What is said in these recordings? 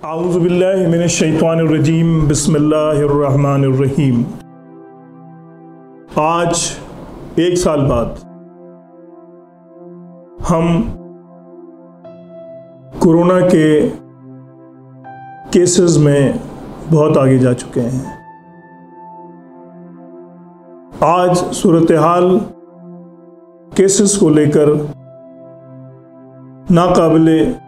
आऊज़ुबिल्लाहि मिनश्शैतानिर्रजीम बिस्मिल्लाहिर्रहमानिर्रहीम। आज 1 साल बाद हम कोरोना के केसेस में बहुत आगे जा चुके हैं। आज सूरत हाल केसेस को लेकर नाकाबिले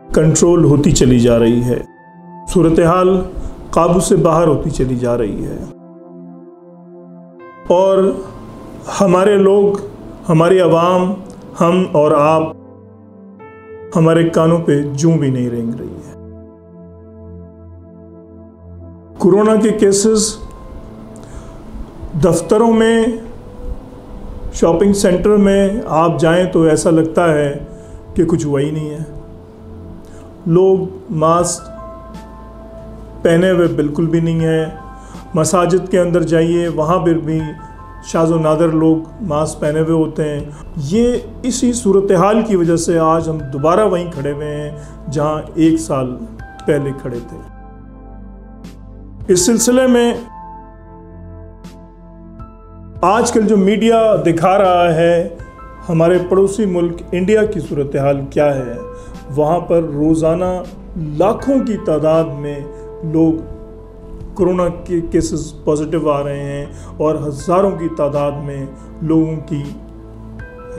कंट्रोल होती चली जा रही है। सूरत हाल काबू से बाहर होती चली जा रही है और हमारे लोग, हमारी आवाम, हम और आप, हमारे कानों पे जूं भी नहीं रेंग रही है। कोरोना के केसेस दफ्तरों में, शॉपिंग सेंटर में आप जाएं तो ऐसा लगता है कि कुछ हुआ ही नहीं है। लोग मास्क पहने हुए बिल्कुल भी नहीं है। मसाजिद के अंदर जाइए, वहाँ पर भी शाज़ो नादर लोग मास्क पहने हुए होते हैं। ये इसी सूरत हाल की वजह से आज हम दोबारा वहीं खड़े हुए हैं जहाँ 1 साल पहले खड़े थे। इस सिलसिले में आजकल जो मीडिया दिखा रहा है हमारे पड़ोसी मुल्क इंडिया की सूरत हाल क्या है, वहाँ पर रोज़ाना लाखों की तादाद में लोग कोरोना के केसेस पॉजिटिव आ रहे हैं और हज़ारों की तादाद में लोगों की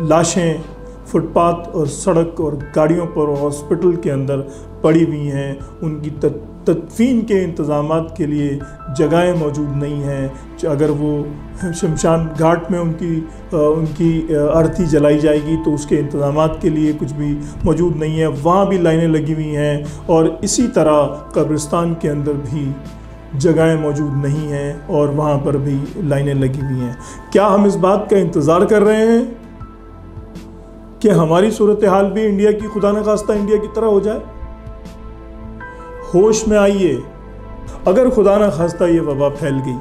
लाशें फुटपाथ और सड़क और गाड़ियों पर और हॉस्पिटल के अंदर पड़ी हुई हैं। उनकी तदफीन के इंतज़ामात के लिए जगहें मौजूद नहीं हैं। अगर वो शमशान घाट में उनकी अर्थी जलाई जाएगी तो उसके इंतज़ामात के लिए कुछ भी मौजूद नहीं है, वहाँ भी लाइनें लगी हुई हैं। और इसी तरह कब्रिस्तान के अंदर भी जगहें मौजूद नहीं हैं और वहाँ पर भी लाइनें लगी हुई हैं। क्या हम इस बात का इंतज़ार कर रहे हैं कि हमारी सूरत हाल भी इंडिया की, खुदा न खास्ता इंडिया की तरह हो जाए? होश में आइए। अगर खुदा न खास्ता ये वबा फैल गई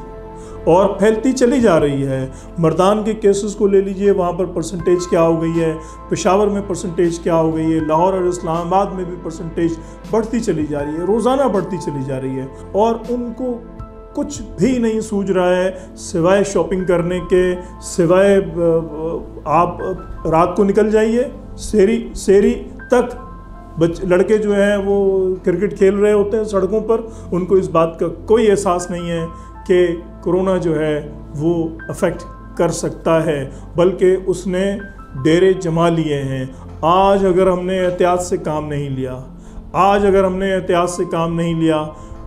और फैलती चली जा रही है, मर्दान के केसेस को ले लीजिए, वहाँ पर परसेंटेज क्या हो गई है, पेशावर में परसेंटेज क्या हो गई है, लाहौर और इस्लामाबाद में भी परसेंटेज बढ़ती चली जा रही है, रोज़ाना बढ़ती चली जा रही है और उनको कुछ भी नहीं सूझ रहा है सिवाय शॉपिंग करने के, सिवाय आप रात को निकल जाइए सेरी तक लड़के जो हैं वो क्रिकेट खेल रहे होते हैं सड़कों पर। उनको इस बात का कोई एहसास नहीं है कि कोरोना जो है वो अफेक्ट कर सकता है, बल्कि उसने डेरे जमा लिए हैं। आज अगर हमने एहतियात से काम नहीं लिया,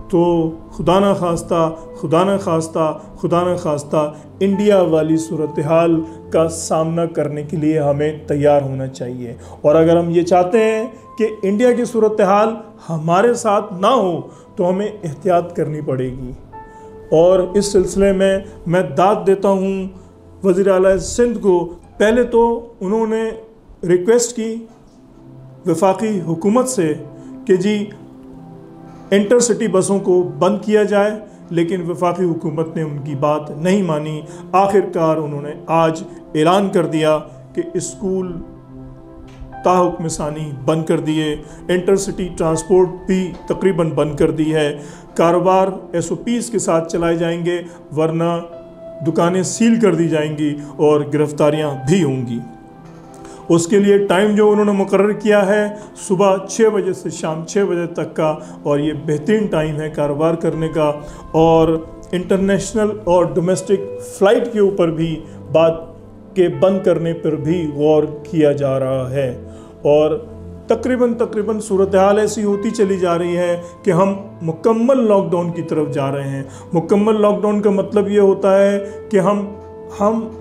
तो खुदा न खास्ता इंडिया वाली सूरत हाल का सामना करने के लिए हमें तैयार होना चाहिए। और अगर हम ये चाहते हैं कि इंडिया की सूरत हाल हमारे साथ ना हो तो हमें एहतियात करनी पड़ेगी। और इस सिलसिले में मैं दाद देता हूँ वज़ीर आला सिंध को। पहले तो उन्होंने रिक्वेस्ट की वफाकी हुकूमत से कि जी इंटरसिटी बसों को बंद किया जाए, लेकिन वफाकी हुकूमत ने उनकी बात नहीं मानी। आखिरकार उन्होंने आज ऐलान कर दिया कि स्कूल ताहुक्म सानी बंद कर दिए, इंटरसिटी ट्रांसपोर्ट भी तकरीबन बंद कर दी है। कारोबार SOPs के साथ चलाए जाएंगे, वरना दुकानें सील कर दी जाएंगी और गिरफ्तारियां भी होंगी। उसके लिए टाइम जो उन्होंने मुकर्रर किया है सुबह 6 बजे से शाम 6 बजे तक का, और ये बेहतरीन टाइम है कारोबार करने का। और इंटरनेशनल और डोमेस्टिक फ़्लाइट के ऊपर भी बात के बंद करने पर भी गौर किया जा रहा है। और तकरीबन सूरत हाल ऐसी होती चली जा रही है कि हम मुकम्मल लॉकडाउन की तरफ जा रहे हैं। मुकम्मल लॉकडाउन का मतलब ये होता है कि हम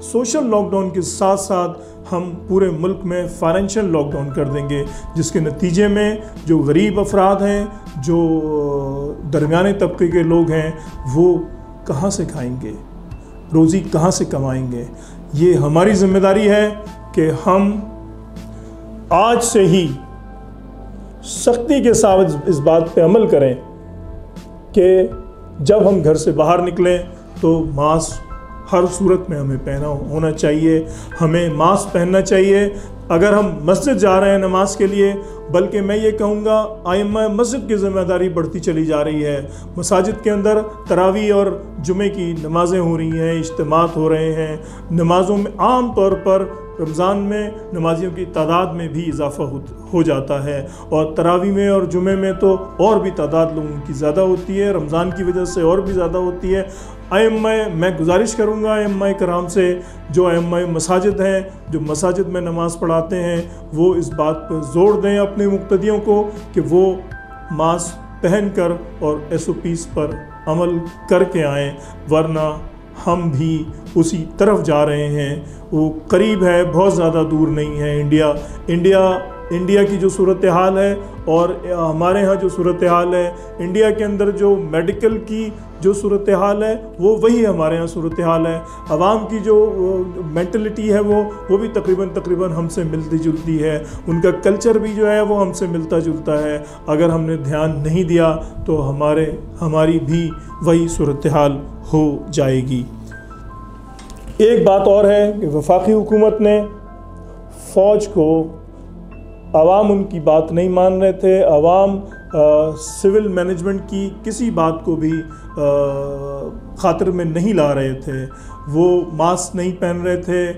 सोशल लॉकडाउन के साथ साथ हम पूरे मुल्क में फाइनेंशियल लॉकडाउन कर देंगे, जिसके नतीजे में जो गरीब अफराद हैं, जो दरमियाने तबके के लोग हैं, वो कहाँ से खाएंगे, रोज़ी कहाँ से कमाएंगे। ये हमारी ज़िम्मेदारी है कि हम आज से ही सख्ती के साथ इस बात पे अमल करें कि जब हम घर से बाहर निकलें तो मास्क हर सूरत में हमें पहना होना चाहिए। हमें मास्क पहनना चाहिए अगर हम मस्जिद जा रहे हैं नमाज के लिए, बल्कि मैं ये कहूँगा आइम्मा मस्जिद की ज़िम्मेदारी बढ़ती चली जा रही है। मसाजिद के अंदर तरावी और जुमे की नमाज़ें हो रही हैं, इज्तिमात हो रहे हैं। नमाज़ों में आम तौर पर रमज़ान में नमाजियों की तादाद में भी इजाफ़ा हो जाता है, और तरावी में और जुमे में तो और भी तादाद लोगों की ज़्यादा होती है, रमज़ान की वजह से और भी ज़्यादा होती है। मैं गुजारिश करूँगा अइम्मा कराम से, जो अइम्मा मसाजिद हैं, जो मसाजिद में नमाज़ पढ़ाते हैं, वो इस बात पर ज़ोर दें अपने मुक्तदियों को कि वो मास्क पहन कर और SOPs पर अमल करके आएँ, वरना हम भी उसी तरफ जा रहे हैं। वो करीब है, बहुत ज़्यादा दूर नहीं है। इंडिया की जो सूरत हाल है और हमारे यहाँ जो सूरत हाल है, इंडिया के अंदर जो मेडिकल की जो सूरत हाल है वो वही हमारे यहाँ सूरत हाल है। आवाम की जो मेंटलिटी है वो भी तकरीबन हमसे मिलती जुलती है। उनका कल्चर भी जो है वो हमसे मिलता जुलता है। अगर हमने ध्यान नहीं दिया तो हमारी भी वही सूरत हाल हो जाएगी। एक बात और है कि वफाकी हुकूमत ने फ़ौज को, अवाम उनकी बात नहीं मान रहे थे, अवाम सिविल मैनेजमेंट की किसी बात को भी खातिर में नहीं ला रहे थे। वो मास्क नहीं पहन रहे थे,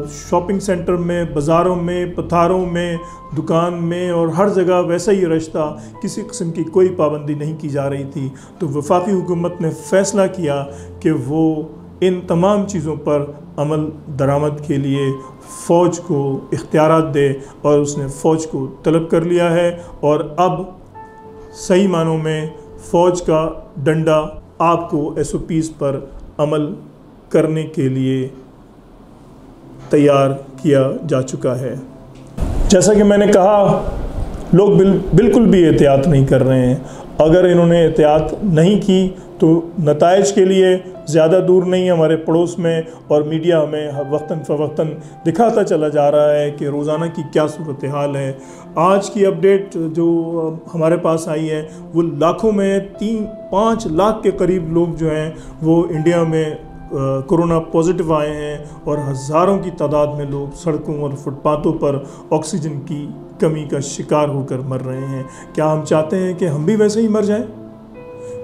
शॉपिंग सेंटर में, बाज़ारों में, पथारों में, दुकान में और हर जगह वैसा ही रश था, किसी किस्म की कोई पाबंदी नहीं की जा रही थी। तो वफाकी हुकूमत ने फ़ैसला किया कि वो इन तमाम चीज़ों पर अमल दरामद के लिए फ़ौज को इख्तियारात दे, और उसने फ़ौज को तलब कर लिया है। और अब सही मानों में फ़ौज का डंडा आपको SOPs पर अमल करने के लिए तैयार किया जा चुका है। जैसा कि मैंने कहा, लोग बिल्कुल भी एहतियात नहीं कर रहे हैं। अगर इन्होंने एहतियात नहीं की तो नताइज के लिए ज़्यादा दूर नहीं, हमारे पड़ोस में, और मीडिया हमें वक्तन फ़वक्तन दिखाता चला जा रहा है कि रोज़ाना की क्या सूरत हाल है। आज की अपडेट जो हमारे पास आई है वो लाखों में 3-5 लाख के करीब लोग जो हैं वो इंडिया में कोरोना पॉजिटिव आए हैं, और हज़ारों की तादाद में लोग सड़कों और फुटपाथों पर ऑक्सीजन की कमी का शिकार होकर मर रहे हैं। क्या हम चाहते हैं कि हम भी वैसे ही मर जाएं?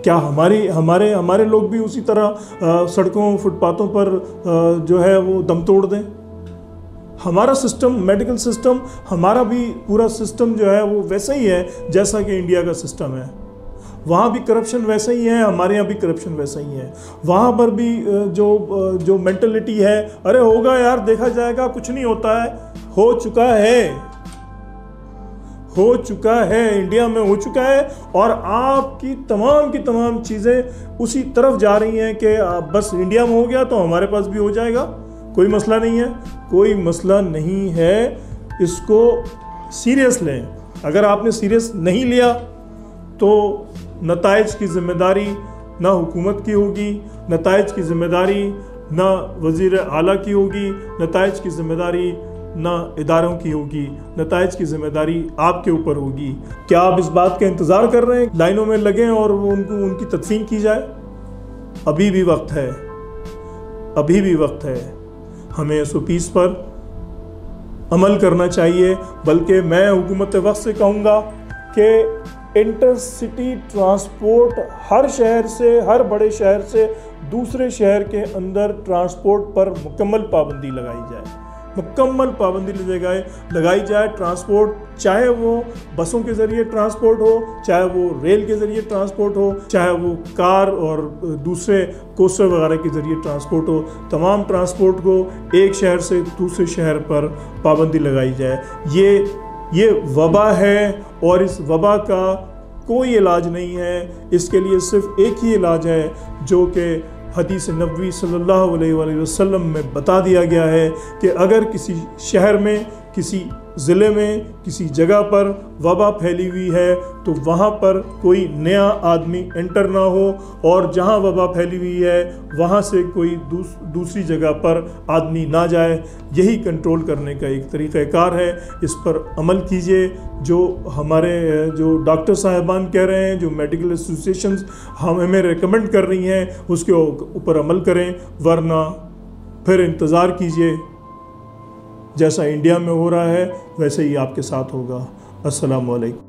क्या हमारे लोग भी उसी तरह सड़कों फुटपाथों पर जो है वो दम तोड़ दें? हमारा सिस्टम, मेडिकल सिस्टम, हमारा भी पूरा सिस्टम जो है वो वैसा ही है जैसा कि इंडिया का सिस्टम है। वहाँ भी करप्शन वैसा ही है, हमारे यहाँ भी करप्शन वैसा ही है। वहाँ पर भी जो मेंटलिटी है, अरे होगा यार, देखा जाएगा, कुछ नहीं होता है, हो चुका है, इंडिया में हो चुका है। और आपकी तमाम चीज़ें उसी तरफ जा रही हैं कि बस इंडिया में हो गया तो हमारे पास भी हो जाएगा, कोई मसला नहीं है। इसको सीरियस लें। अगर आपने सीरियस नहीं लिया तो नताइज की ज़िम्मेदारी ना हुकूमत की होगी, नताइज की ज़िम्मेदारी ना वज़ीर आला की होगी, नताइज की ज़िम्मेदारी ना इदारों की होगी, नताइज की ज़िम्मेदारी आपके ऊपर होगी। क्या आप इस बात का इंतज़ार कर रहे हैं लाइनों में लगें और उनकी तदफीन की जाए? अभी भी वक्त है। हमें SOPs पर अमल करना चाहिए। बल्कि मैं हुकूमत वक्त से कहूँगा कि इंटरसिटी ट्रांसपोर्ट, हर बड़े शहर से दूसरे शहर के अंदर ट्रांसपोर्ट पर मुकम्मल पाबंदी लगाई जाए। ट्रांसपोर्ट, चाहे वो बसों के ज़रिए ट्रांसपोर्ट हो, चाहे वो रेल के ज़रिए ट्रांसपोर्ट हो, चाहे वो कार और दूसरे कोस्टर वगैरह के ज़रिए ट्रांसपोर्ट हो, तमाम ट्रांसपोर्ट को एक शहर से दूसरे शहर पर पाबंदी लगाई जाए। ये वबा है और इस वबा का कोई इलाज नहीं है। इसके लिए सिर्फ एक ही इलाज है जो कि हदीस नबवी सल्लल्लाहु अलैहि वसल्लम में बता दिया गया है कि अगर किसी शहर में किसी ज़िले में किसी जगह पर वबा फैली हुई है तो वहाँ पर कोई नया आदमी एंटर ना हो, और जहाँ वबा फैली हुई है वहाँ से कोई दूसरी जगह पर आदमी ना जाए। यही कंट्रोल करने का एक तरीक़ाकार है। इस पर अमल कीजिए। जो हमारे जो डॉक्टर साहिबान कह रहे हैं, जो मेडिकल एसोसिएशंस हमें रेकमेंड कर रही हैं, उसके ऊपर अमल करें, वरना फिर इंतज़ार कीजिए। जैसा इंडिया में हो रहा है वैसे ही आपके साथ होगा। अस्सलाम वालेकुम।